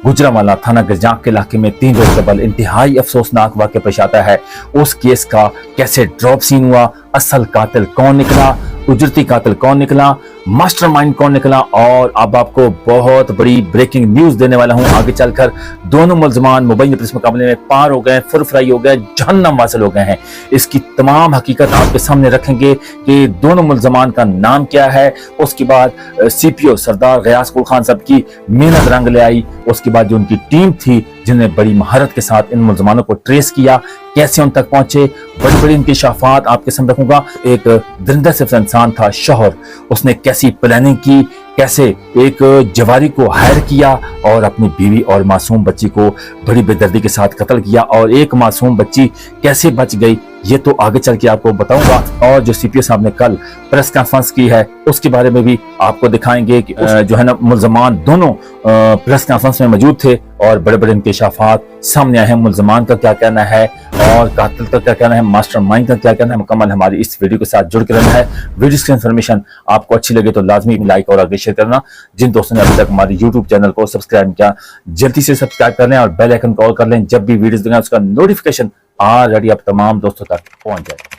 गुजरांवाला थाना गरजाक के इलाके में 3 रोज कबल इंतहाई अफसोसनाक वाक़या पेश आता है। उस केस का कैसे ड्रॉप सीन हुआ, असल कातिल कौन निकला, उजरती कातिल कौन निकला, मास्टरमाइंड कौन निकला, और अब आपको बहुत बड़ी ब्रेकिंग न्यूज देने वाला हूं। आगे चलकर दोनों मुलजमान मुबैन पुलिस मुकाबले में पार हो गए, फुरफराई हो गए, जहन्नम वासिल हो गए हैं। इसकी तमाम हकीकत आपके सामने रखेंगे कि दोनों मुलजमान का नाम क्या है। उसके बाद CPO सरदार गयास कुल खान साहब की मेहनत रंग ले आई। उसके बाद जो उनकी टीम थी जिन्हें बड़ी महारत के साथ इन मुलजमानों को ट्रेस किया, कैसे उन तक पहुंचे, बड़ी बड़ी इंकशाफात आपके सामने रखूंगा। एक दरिंदा सिर्फ इंसान था शौहर, उसने कैसी प्लानिंग की, कैसे एक जवारी को हायर किया और अपनी बीवी और मासूम बच्ची को बड़ी बेदर्दी के साथ कत्ल किया, और एक मासूम बच्ची कैसे बच गई ये तो आगे चल के आपको बताऊंगा। और जो CPO साहब ने कल प्रेस कॉन्फ्रेंस की है उसके बारे में भी आपको दिखाएंगे कि जो है ना मुलजमान दोनों प्रेस कॉन्फ्रेंस में मौजूद थे और बड़े बड़े इंकशाफात सामने आए हैं। मुलजमान का क्या कहना है और कातिल का क्या कहना है, मास्टरमाइंड का क्या कहना है, मुकम्मल हमारी इस वीडियो के साथ जुड़ के रहना है। वीडियो की इन्फॉर्मेशन आपको अच्छी लगे तो लाजमी लाइक और आगे शेयर करना। जिन दोस्तों ने अभी तक हमारे YouTube चैनल को सब्सक्राइब किया जल्दी से सब्सक्राइब कर लें और बेल आइकन को ऑल कर लें। जब भी वीडियोस देंगे उसका नोटिफिकेशन ऑलरेडी आप तमाम दोस्तों तक पहुंच जाए।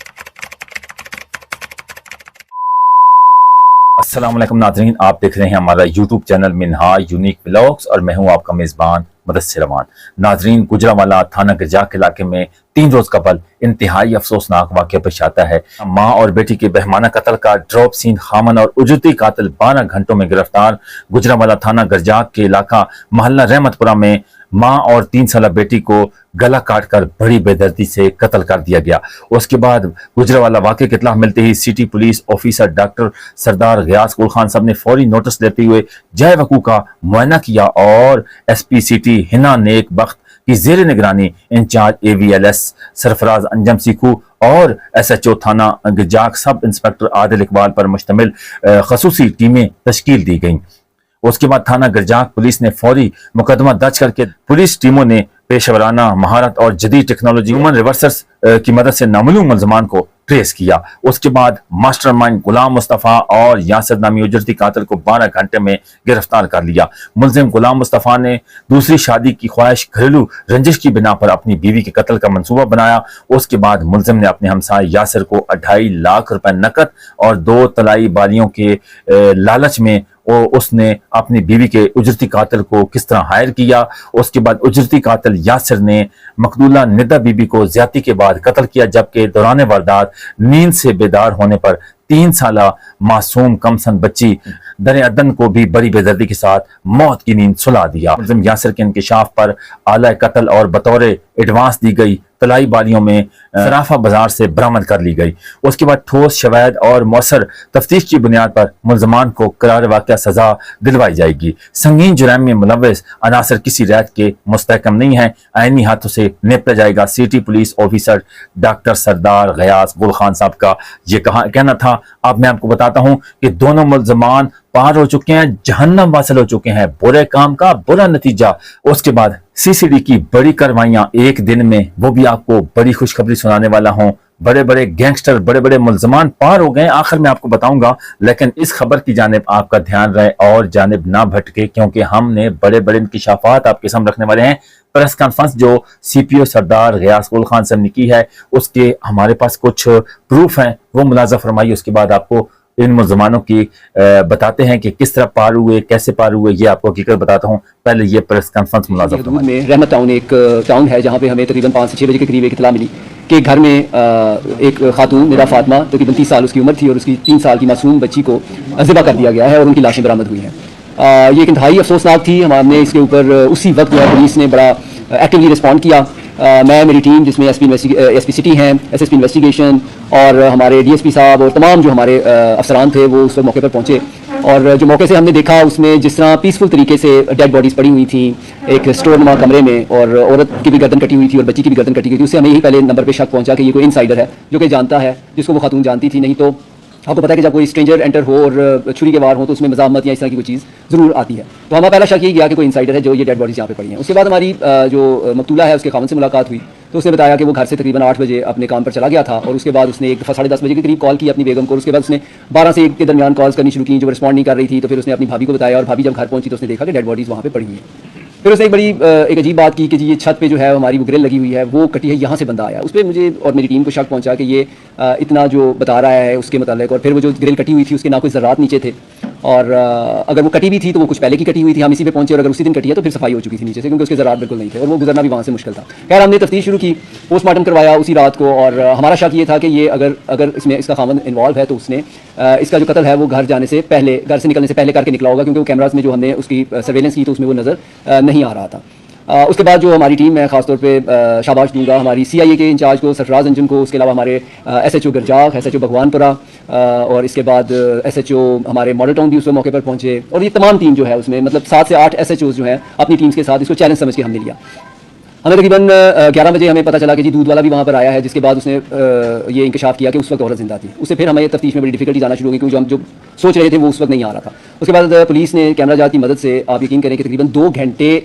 अस्सलाम वालेकुम नाज़रीन, आप देख रहे हैं हमारा YouTube channel Minhaj unique vlogs और मैं हूं आपका मेजबान मुदस्सिर अमान। नाज़रीन, गुजरांवाला थाना गरजाक इलाके में 3 रोज कबल इंतहाई अफसोसनाक वाक़या पेश आता है। माँ और बेटी के बहमाना कत्ल का ड्रॉप सीन, खामन और उजरती कातिल 12 घंटों में गिरफ्तार। गुजरांवाला थाना गरजाक के इलाका मोहल्ला रहमतपुरा में माँ और 3 साला बेटी को गला काटकर बड़ी बेदर्दी से कत्ल कर दिया गया। उसके बाद गुजरांवाला वाक़े की इत्तला मिलते ही सिटी पुलिस ऑफिसर डॉक्टर सरदार गयास कुल खान साहब ने फौरी नोटिस लेते हुए जय वकू का मुआयना किया और SP सिटी हिना नेक बख्त की जेर निगरानी इंचार्ज AVLS सरफराज अंजम सीखू और SHO थाना गरजाक सब इंस्पेक्टर आदिल इकबाल पर मुश्तमिल खसूसी टीमें तश्कील दी गईं। उसके बाद थाना गरजाक पुलिस ने फौरी मुकदमा दर्ज करके पुलिस टीमों ने पेशेवराना महारत और जदीद टेक्नोलॉजी ह्यूमन रिवर्सर्स की मदद से नामालूम मुलजमान को ट्रेस किया। उसके बाद मास्टरमाइंड गुलाम मुस्तफ़ा और यासिर नामी उजरती कातिल को 12 घंटे में गिरफ्तार कर लिया। मुलजिम गुलाम मुस्तफ़ा ने दूसरी शादी की ख्वाहिश घरेलू रंजिश की बिना पर अपनी बीवी के कत्ल का मंसूबा बनाया। उसके बाद मुलजिम ने अपने हमसाय यासिर को 2.5 लाख रुपए नकद और 2 तलाई बालियों के लालच में उसने अपनी बीवी के उजरती कातिल को किस तरह हायर किया। उसके बाद उजरती कातिल यासिर ने मकदूला निदा बीबी को ज्यादती के बाद कत्ल किया, जबकि दौरान वारदात नींद से बेदार होने पर 3 साला मासूम कमसन बच्ची दर अदन को भी बड़ी बेदर्दी के साथ मौत की नींद सुला दिया। मुलजिम यासिर के इंकशाफ पर आला कत्ल और बतौर एडवांस दी गई तलाई बालियों में सराफा बाजार से बरामद कर ली गई। उसके बाद ठोस शवाहिद और मौसर तफ्तीश की बुनियाद पर मुलजमान को करार वाक़या सजा दिलवाई जाएगी। संगीन जुर्म में मुलव्वस अनासर किसी रैत के मुस्तहकम नहीं है, आईनी हाथों से निपटा जाएगा। सिटी पुलिस ऑफिसर डॉक्टर सरदार गयास कुल खान साहब का ये कहना था। अब मैं आपको बताता हूँ कि दोनों मुलजमान पार हो चुके हैं, जहन्नम वासिल हो चुके हैं, बुरे काम का बुरा नतीजा। उसके बाद CCD की बड़ी कार्रवाइयां एक दिन में, वो भी आपको बड़ी खुशखबरी सुनाने वाला हूं। बड़े बड़े गैंगस्टर, बड़े बड़े मुलजमान पार हो गए, आखिर में आपको बताऊंगा। लेकिन इस खबर की जानिब आपका ध्यान रहे और जानिब ना भटके, क्योंकि हमने बड़े बड़े इंकशाफात आपके सामने रखने वाले हैं। प्रेस कॉन्फ्रेंस जो CPO सरदार गयास कुल खान साहब ने की है उसके हमारे पास कुछ प्रूफ हैं, वो मुलाजा फरमाइए। उसके बाद आपको इन मुलजमानों की बताते हैं कि किस तरह पार हुए, कैसे पार हुए, ये आपको हकीकत बताता हूँ। पहले ये प्रेस कॉन्फ्रेंस मुलाजा में रहमत टाउन एक टाउन है जहाँ पे हमें तकरीबन 5 से 6 बजे के करीब एक इत्तला मिली कि घर में एक खातून निदा फातिमा तकरीबन 30 साल उसकी उम्र थी और उसकी 3 साल की मासूम बच्ची को ज़िबा कर दिया गया है और उनकी लाशें बरामद हुई हैं। ये एक इंतहाई अफसोसनाक थी। हमने इसके ऊपर उसी वक्त जो है पुलिस ने बड़ा एक्टिवली रिस्पॉन्ड किया। मैं, मेरी टीम जिसमें SP सिटी हैं, SSP इन्वेस्टिगेशन और हमारे DSP साहब और तमाम जो हमारे अफसरान थे वो उस वक्त मौके पर पहुंचे। और जो मौके से हमने देखा उसमें जिस तरह पीसफुल तरीके से डेड बॉडीज़ पड़ी हुई थी एक स्टोर नुमा कमरे में, और औरत की भी गर्दन कटी हुई थी और बच्ची की भी गर्दन कटी हुई थी। उससे हमें यही पहले नंबर पे शक पहुंचा कि ये कोई इनसाइडर है जो कि जानता है, जिसको वो खातून जानती थी। नहीं तो आपको पता है कि जब कोई स्ट्रेंजर एंटर हो और छुरी के वार हो तो उसमें मज़ामत या इस तरह की कोई चीज़ ज़रूर आती है। तो हमारा पहला शक ये गया कि कोई इनसाइडर है जो ये डेड बॉडीज़ यहाँ पे पड़ी हैं। उसके बाद हमारी जो मकतूला है उसके खामन से मुलाकात हुई तो उसने बताया कि वो घर से तकरीबन 8 बजे अपने काम पर चला गया था और उसके बाद उसने 10:30 बजे के करीब कॉल की अपनी बेगम को। उसके बाद उसने 12 से 1 के दरमियान कॉल्स करनी शुरू की जो रिस्पॉन्ड नहीं कर रही थी। तो फिर उसने अपनी भाभी को बताया और भाभी जब घर पहुंची तो उसने देखा कि डेड बॉडीज़ वहाँ पे पड़ी हुई है। پھر اس نے ایک بڑی ایک عجیب بات کی کہ جی یہ چھت پہ جو ہے ہماری وہ گرل لگی ہوئی ہے وہ کٹی ہے, یہاں سے بندہ آیا. اس پہ مجھے اور میری ٹیم کو شک پہنچا کہ یہ اتنا جو بتا رہا ہے اس کے متعلق, اور پھر وہ جو گرل کٹی ہوئی تھی اس کے نہ کوئی ذرات نیچے تھے, اور اگر وہ کٹی بھی تھی تو وہ کچھ پہلے کی کٹی ہوئی تھی, ہم اسی پہ پہنچے, اور اگر اسی دن کٹی ہے تو پھر صفائی ہو چکی تھی نیچے سے, کیونکہ اس کے ذرات بالکل نہیں تھے اور وہ گزرنا بھی وہاں سے مشکل تھا. خیر ہم نے تفتیش شروع کی, پوسٹ مارٹم کروایا اسی رات کو, اور ہمارا شک یہ تھا کہ یہ اگر اس میں اس کا خاوند انوالو ہے تو اس نے اس کا جو قتل ہے وہ گھر جانے سے پہلے, گھر سے نکلنے سے پہلے کر کے نکلا ہوگا, کیونکہ وہ کیمراز میں جو ہم نے اس کی سرویلنس کی تو اس میں وہ نظر نہیں آ رہا تھا. اس کے بعد جو ہماری ٹیم ہے, خاص طور پہ شاباش دوں گا ہماری CIA کے انچارج کو, سرفراز انجم کو, اس کے علاوہ ہمارے SHO گرجاغ, SHO بھگوان پورہ, اور اس کے بعد SHO ہمارے ماڈل ٹاؤن بھی اس موقع پر پہنچے, اور یہ تمام ٹیم جو ہے اس میں مطلب 7 سے 8 SHOs جو ہیں اپنی ٹیمز کے ساتھ اس کو چیلنج سمجھ کے ہم نے لیا. ہمیں تقریباً 11 بجے ہمیں پتہ چلا کہ جی دودھ والا بھی وہاں پر آیا ہے, جس کے بعد اس نے یہ انکشاف کیا کہ اس وقت عورت زندہ تھی. اس سے پھر ہمیں تفتیش میں بڑی ڈیفیکلٹیز آنا شروع ہو گئی, کیونکہ ہم جو سوچ رہے تھے وہ اس وقت نہیں آ رہا تھا. اس کے بعد پولیس نے کیمرہ جات کی مدد سے آپ یقین کریں کہ تقریباً 2 گھنٹے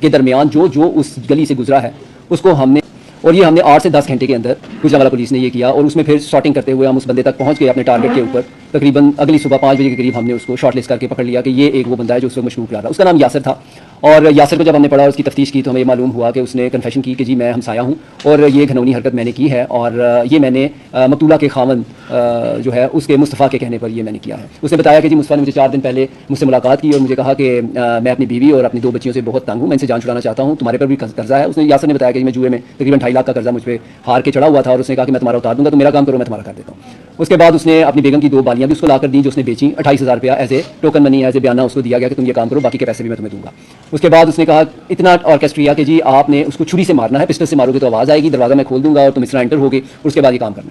کے درمیان جو اس گلی سے گزرا ہے اس کو ہم نے, اور یہ ہم نے 8 سے 10 گھنٹے کے اندر گجرانوالہ پولیس نے یہ کیا, اور اس میں پھر شارٹنگ کرتے ہوئے ہم اس بندے تک پہنچ گئے اپنے ٹارگیٹ کے اوپر. تقریباً اگلی صبح 5 بجے کے قریب ہم نے اس کو شارٹ لسٹ کر کے پکڑ لیا کہ یہ ایک وہ بندہ ہے جو اس وقت مشکوک رہا تھا. اس کا نام یاسر تھا, اور یاسر کو جب ہم نے پڑھا اور اس کی تفتیش کی تو ہمیں یہ معلوم ہوا کہ اس نے کنفیشن کی کہ جی میں ہمسایہ ہوں اور یہ گھنونی حرکت میں نے کی ہے, اور یہ میں نے مقتولہ کے خاوند جو ہے اس کے مصطفیٰ کے کہنے پر یہ میں نے کیا ہے. اس نے بتایا کہ جی مصطفیٰ نے مجھے 4 دن پہلے مجھ سے ملاقات کی اور مجھے کہا کہ میں اپنی بیوی اور اپنی 2 بچیوں سے بہت تنگ ہوں, میں ان سے جان چھڑانا چاہتا ہوں, تمہارے پر بھی قرضہ ہے. اس نے یاسر نے بتایا کہ میں جوئے میں تقریباً 2.5 لاکھ کا قرضہ مجھ پہ ہار کے چڑھا ہوا تھا, اور اس نے کہا کہ میں تمہارا اتار دوں گا, تو میرا کام کرو میں تمہارا کر دیتا ہوں. اس کے بعد اس نے اپنی بیگم کی 2 بالیاں بھی اس کو لا کر دی جو اس نے بیچی, 28,000 روپیہ as a token money, as a bayana اس کو دیا گیا کہ تم یہ کام کرو, باقی کے پیسے بھی میں تمہیں دوں گا. اس کے بعد اس نے کہا اتنا آرکیسٹریا کہ جی آپ نے اس کو چھری سے مارنا ہے, پسٹل سے مارو گے تو آواز آئے گی, دروازہ میں کھول دوں گا اور تم اس طرح انٹر ہوگے, اور اس کے بعد یہ کام کرنا.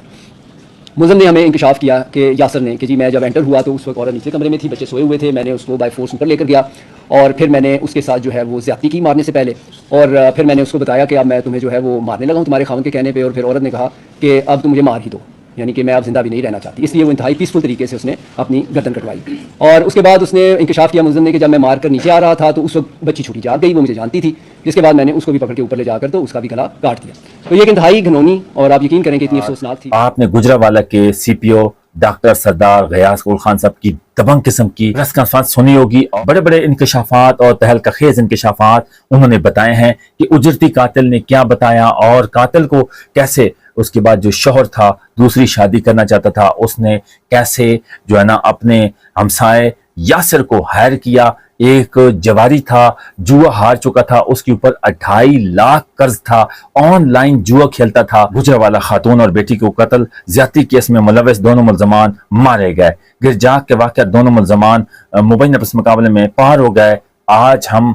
ملزم نے ہمیں انکشاف کیا کہ یاسر نے کہ جی میں جب انٹر ہوا تو اس وقت عورت نیچے کمرے میں تھی, بچے سوئے ہوئے تھے, میں نے اس کو بائی فورس اوپر لے کر گیا, اور پھر میں نے اس کے ساتھ جو ہے وہ زیادتی کی مارنے سے پہلے, اور پھر میں نے اس کو بتایا کہ اب میں تمہیں جو ہے وہ مارنے لگا ہوں تمہارے خاوند کے کہنے پہ, اور پھر عورت نے کہا کہ اب تم مجھے مار ہی دو, یعنی کہ میں اب زندہ بھی نہیں رہنا چاہتی, اس لیے وہ انتہائی پیسفل طریقے سے اس نے اپنی گردن کٹوائی. اور اس کے بعد اس نے انکشاف کیا ملزم نے کہ جب میں مار کر نیچے آ رہا تھا تو اس وقت بچی چھوٹی جاگ گئی, وہ مجھے جانتی تھی, جس کے بعد میں نے اس کو بھی پکڑ کے اوپر لے جا کر تو اس کا بھی گلا کاٹ دیا. تو یہ ایک انتہائی گھنونی اور آپ یقین کریں کہ اتنی افسوسناک تھی. آپ نے گجرانوالہ کے CPO ڈاکٹر سردار غیاث گل خان صاحب کی دبنگ قسم کی پریس کانفرنس سنی ہوگی, اور بڑے بڑے انکشافات اور تہلکہ خیز انکشافات انہوں نے بتائے ہیں کہ اجرتی قاتل نے کیا بتایا, اور قاتل کو کیسے اس کے بعد جو شوہر تھا دوسری شادی کرنا چاہتا تھا, اس نے کیسے جو ہے نا اپنے ہمسائے یاسر کو ہائر کیا. ایک جواری تھا, جوا ہار چکا تھا, اس کے اوپر 2.5 لاکھ قرض تھا, آن لائن جوا کھیلتا تھا. گجرانوالہ خاتون اور بیٹی کو قتل زیادتی کیس میں ملوث 2 ملزمان مارے گئے. گرجاغ کے واقعہ 2 ملزمان مبینہ پس مقابلے میں پار ہو گئے. آج ہم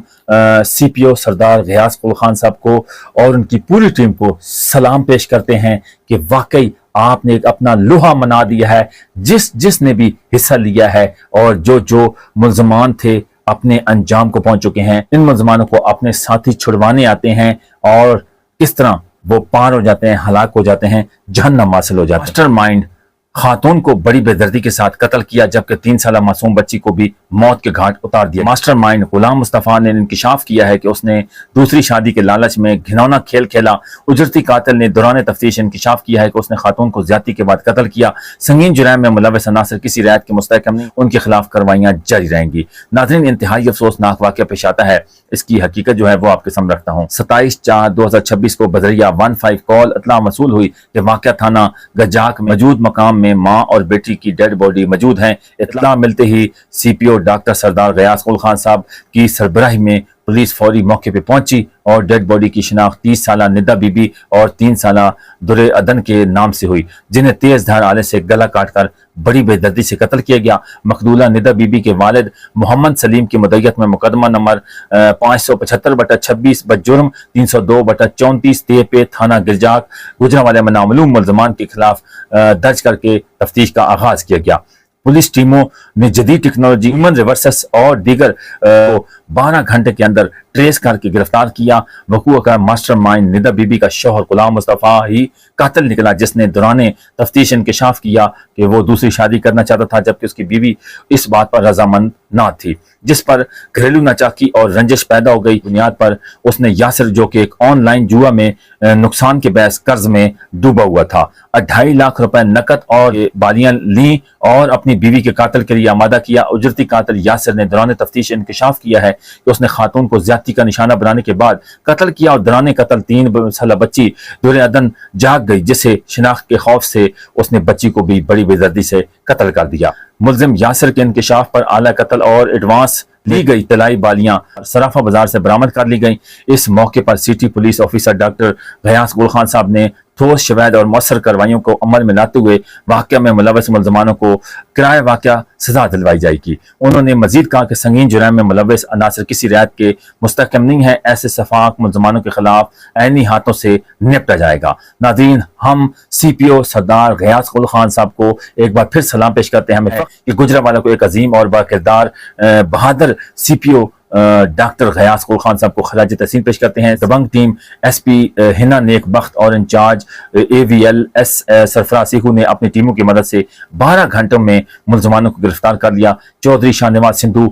CPO سردار غیاث گل خان صاحب کو اور ان کی پوری ٹیم کو سلام پیش کرتے ہیں کہ واقعی آپ نے ایک اپنا لوہا منا دیا ہے. جس نے بھی حصہ لیا ہے اور جو ملزمان تھے اپنے انجام کو پہنچ چکے ہیں. ان ملزمانوں کو اپنے ساتھی چھڑوانے آتے ہیں, اور کس طرح وہ پار ہو جاتے ہیں, ہلاک ہو جاتے ہیں, جہنم حاصل ہو جاتے ہیں. ماسٹر مائنڈ خاتون کو بڑی بے دردی کے ساتھ قتل کیا, جبکہ 3 سالہ معصوم بچی کو بھی موت کے گھاٹ اتار دیا. ماسٹر مائنڈ غلام مصطفیٰ نے انکشاف کیا ہے کہ اس نے دوسری شادی کے لالچ میں گھنونا کھیل کھیلا. اجرتی قاتل نے دوران تفتیش انکشاف کیا ہے کہ اس نے خاتون کو زیادتی کے بعد قتل کیا. سنگین جرائم میں ملوث عناصر کسی رعایت کے مستحکم نہیں, ان کے خلاف کاروائیاں جاری رہیں گی. ناظرین, انتہائی افسوسناک واقعہ پیش آتا ہے, اس کی حقیقت جو ہے وہ آپ کے سامنے رکھتا ہوں. 27/4/2026 کو بدریہ 15 کال اطلاع موصول ہوئی کہ واقعہ تھانہ گجاک میں موجود مقام میں ماں اور بیٹی کی ڈیڈ باڈی موجود ہیں. اطلاع ملتے ہی CPO ڈاکٹر سردار غیاث گل خان صاحب کی سربراہی میں پولیس فوری موقع پہ پہنچی اور ڈیڈ باڈی کی شناخت 30 سالہ ندا بی بی اور 3 سالہ درے عدن کے نام سے ہوئی, جنہیں تیز دھار آلے سے گلا کاٹ کر بڑی بے دردی سے قتل کیا گیا. مقتولہ ندا بی بی کے والد محمد سلیم کی مدعیت میں مقدمہ نمبر 575/26 بجرم 302/34 تے پہ تھانہ گرجاغ گجرانوالہ میں نامعلوم ملزمان کے خلاف درج کر کے تفتیش کا آغاز کیا گیا. پولیس ٹیموں نے جدید ٹیکنالوجی ہیومن ریورسس اور دیگر 12 گھنٹے کے اندر ٹریس کر کے گرفتار کیا. وقوع کا mastermind Nida Bibi کا شوہر غلام مصطفیٰ ہی قاتل نکلا, جس نے دوران تفتیش انکشاف کیا کہ وہ دوسری شادی کرنا چاہتا تھا, جبکہ اس کی بیوی اس بات پر رضامند نہ تھی. जिस पर घरेलू नाचाकी और रंजिश पैदा हो गई। बुनियाद पर उसने यासिर, जो कि एक ऑनलाइन जुआ में नुकसान के बहस कर्ज में डूबा हुआ था, 2.5 लाख रुपए नकद और बालियां ली और अपनी बीवी के कातिल के लिए आमादा किया। उजरती कातिल यासिर ने दौरान तफ्तीश इंकशाफ किया है कि उसने खातून को ज्यादती का निशाना बनाने के बाद कत्ल किया और दौरान कत्ल 3 साल बच्ची दुर अदन जाग गई, जिसे शिनाख्त के खौफ से उसने बच्ची को भी बड़ी बेदर्दी से कत्ल कर दिया। मुल्जिम यासिर के इंकशाफ पर आला कत्ल और एडवांस ली गई तलाई बालियां सराफा बाजार से बरामद कर ली गई। इस मौके पर city police officer doctor Ghiyas गुल खान साहब ने ठोस शवाहिद और मौसर कार्रवाइयों को अमल में लाते हुए वाक़या में मुलव्वस मुलजमानों को किराए वाक़या सजा दिलवाई जाएगी। उन्होंने मजीद कहा कि संगीन जुर्म में मुलव्वस अनासर किसी रियायत के मुस्तहकम नहीं है, ऐसे सफाक मुलजमानों के खिलाफ ऐनी हाथों से निपटा जाएगा। नाज़रीन, हम CPO सरदार गयास गुल खान साहब को एक बार फिर सलाम पेश करते हैं कि गुजरावाला को एक अजीम और बाकिरदार बहादुर CPO डॉक्टर गयास गुल खान साहब को खराज तहसीन पेश करते हैं। दबंग टीम SP हिना नेक बख्त और इंचार्ज AVLS सरफराज सीखू ने अपनी टीमों की मदद से 12 घंटों में मुलजमानों को गिरफ्तार कर लिया। चौधरी शाहनवाज सिंधु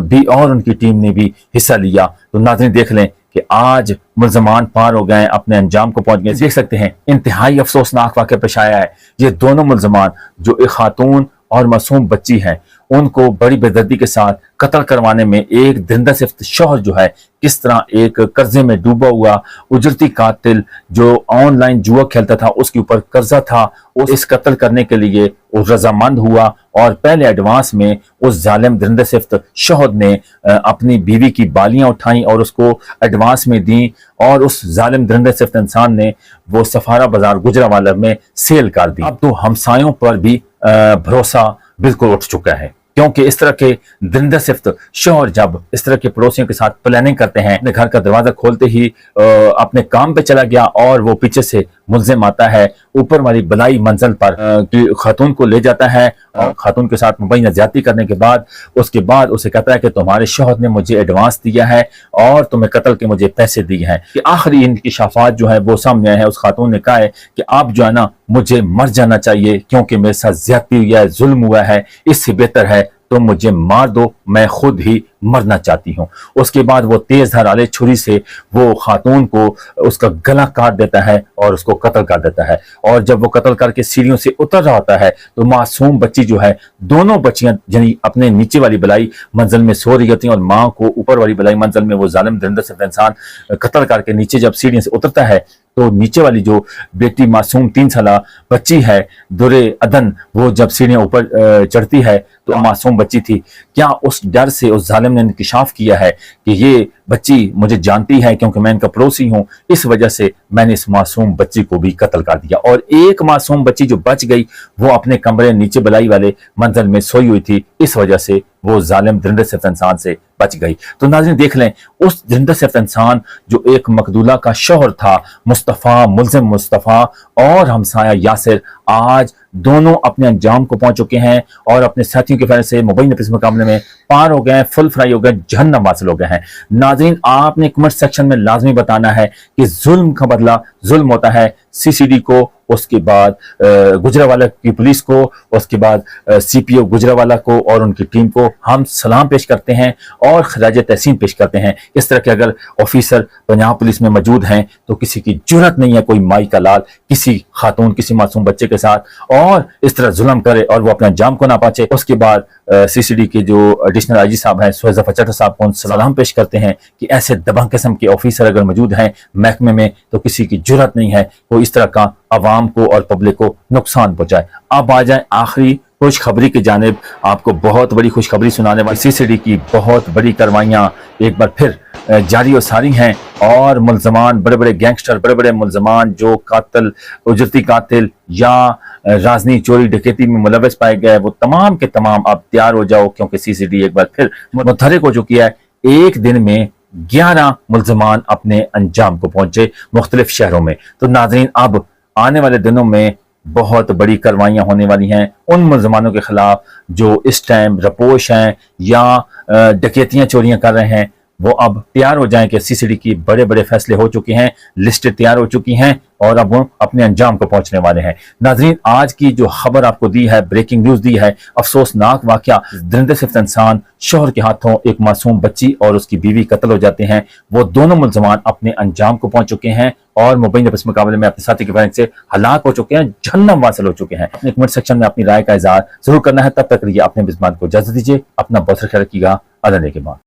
भी और उनकी टीम ने भी हिस्सा लिया। तो नाज़रीन देख लें कि आज मुलजमान पार हो गए, अपने अंजाम को पहुंच गए। देख सकते हैं इंतहाई अफसोसनाक वाक़या पेश आया है। ये दोनों मुलजमान जो एक खातून और मासूम बच्ची हैं, उनको बड़ी बेदर्दी के साथ कत्ल करवाने में एक दरिंदा सिफ्त शौहर जो है किस तरह एक कर्जे में डूबा हुआ उजरती कातिल जो ऑनलाइन जुआ खेलता था, उसके ऊपर कर्जा था, इस कत्ल करने के लिए रजामंद हुआ और पहले एडवांस में उस जालिम दरिंदा सिफ्त शौहर ने अपनी बीवी की बालियां उठाई और उसको एडवांस में दी और उस जालिम दरिंदा सिफ्त इंसान ने वो सफारा बाजार गुजरावाला में सेल कर दी। अब तो हमसायों पर भी भरोसा बिल्कुल उठ चुका है, क्योंकि इस तरह के दरिंदा सिफ्त शौहर जब इस तरह के पड़ोसियों के साथ प्लानिंग करते हैं, अपने घर का दरवाजा खोलते ही अपने काम पे चला गया और वो पीछे से मुल्जिम आता है, ऊपर वाली बलाई मंजिल पर खातून को ले जाता है और खातून के साथ मुबैना ज्यादती करने के बाद उसके बाद उसे कहता है कि तुम्हारे शौहर ने मुझे एडवांस दिया है और तुम्हें कत्ल के मुझे पैसे दिए हैं। कि आखिरी इंकशाफात जो है वो सामने आए हैं। उस खातून ने कहा है कि आप जो है ना, मुझे मर जाना चाहिए क्योंकि मेरे साथ ज्यादती हुई है, जुल्म हुआ है, इससे बेहतर है तो मुझे मार दो, मैं खुद ही मरना चाहती हूँ। उसके बाद वो तेज धार वाले छुरी से वो खातून को उसका गला काट देता है और उसको कत्ल कर देता है। और जब वो कत्ल करके सीढ़ियों से उतर रहा होता है तो मासूम बच्ची जो है, दोनों बच्चियां यानी अपने नीचे वाली बलाई मंजिल में सो रही होती हैं और माँ को ऊपर वाली बलाई मंजिल में वो जालिम दरिंदा सिफ्त इंसान कत्ल करके नीचे जब सीढ़ियों से उतरता है तो नीचे वाली जो बेटी मासूम 3 साल बच्ची है दुरे अदन, वो जब सीढ़ियां ऊपर चढ़ती है तो मासूम बच्ची थी। क्या उस डर से उस जालिम ने इंकशाफ किया है कि ये बच्ची मुझे जानती है क्योंकि मैं इनका पड़ोसी हूं, इस वजह से मैंने इस मासूम बच्ची को भी कत्ल कर दिया। और एक मासूम बच्ची जो बच गई वो अपने कमरे नीचे बलाई वाले मंजिल में सोई हुई थी, इस वजह से वो जालिम दरिंदा सिफ्त इंसान से बच गई। तो नाज़रीन देख लें, उस दरिंदा सिफ्त इंसान जो एक मकदूला का शौहर था, मुस्तफ़ा, मुल्जिम मुस्तफ़ा और हमसाया यासिर, आज दोनों अपने अंजाम को पहुंच चुके हैं और अपने साथियों की वजह से मुबैना किस्म के मामले में पार हो गए हैं, फुल फ्राई हो गए, जहन्नम हासिल हो गए हैं। नाज़रीन, आपने कमेंट सेक्शन में लाजमी बताना है कि जुल्म का बदला जुल्म होता है। CCD को, उसके बाद गुजरावाला की पुलिस को, उसके बाद CPO गुजरावाला को और उनकी टीम को हम सलाम पेश करते हैं और खराज तहसीन पेश करते हैं। इस तरह के अगर ऑफिसर पंजाब पुलिस में मौजूद हैं तो किसी की जुर्रत नहीं है कोई माई का लाल किसी खातून, किसी मासूम बच्चे के साथ और इस तरह जुल्म करे और वो अपने अंजाम को ना पाचे। उसके बाद CCD के जो एडिशनल IG साहब हैं सुहेल ज़फ़र चट्टा साहब को सलाम पेश करते हैं कि ऐसे दबंग किस्म के ऑफिसर अगर मौजूद हैं महकमे में तो किसी की जुर्रत नहीं है वो इस तरह का आवाम को और पब्लिक को नुकसान पहुंचाए। अब आ जाए आखिरी खुशखबरी की जानिब। आपको बहुत बड़ी खुशखबरी सुनाने वाली CCD की बहुत बड़ी कार्रवाइयां एक बार फिर जारी और सारी हैं और मुलजमान, बड़े बड़े गैंगस्टर, बड़े बड़े मुलजमान जो कातिल, उजरती कातिल या राजनी चोरी डकैती में मुलव्वस पाए गए, वो तमाम के तमाम आप तैयार हो जाओ क्योंकि CCD एक बार फिर मुतहर्रिक हो चुकी है। एक दिन में 11 मुलजमान अपने अंजाम को पहुंचे मुख्तलिफ शहरों में। तो नाज़रीन, अब आने वाले दिनों में बहुत बड़ी कार्रवाइयां होने वाली हैं उन मुलजमानों के खिलाफ जो इस टाइम रपोश हैं या डकैतियां चोरियां कर रहे हैं। वो अब तैयार हो जाएं कि सीसीडी की बड़े बड़े फैसले हो चुके हैं, लिस्टें तैयार हो चुकी हैं और अब वो अपने अंजाम को पहुंचने वाले हैं। नाजरीन, आज की जो खबर आपको दी है, ब्रेकिंग न्यूज दी है, अफसोसनाक वाकया, दरिंदे सिफ्त इंसान, शोहर के हाथों एक मासूम बच्ची और उसकी बीवी कत्ल हो जाते हैं। वो दोनों मुलजमान अपने अंजाम को पहुंच चुके हैं और मुबैना इस मुकाबले में अपने साथी के फैन से हलाक हो चुके हैं, जहन्नम वासिल हो चुके हैं। अपने कमेंट सेक्शन में अपनी राय का इजहार जरूर करना है। तब तक के लिए अपने मेजबान को इजाजत दीजिए। अपना बहुत ख्याल रखिएगा। अल्लाह ने के बाद।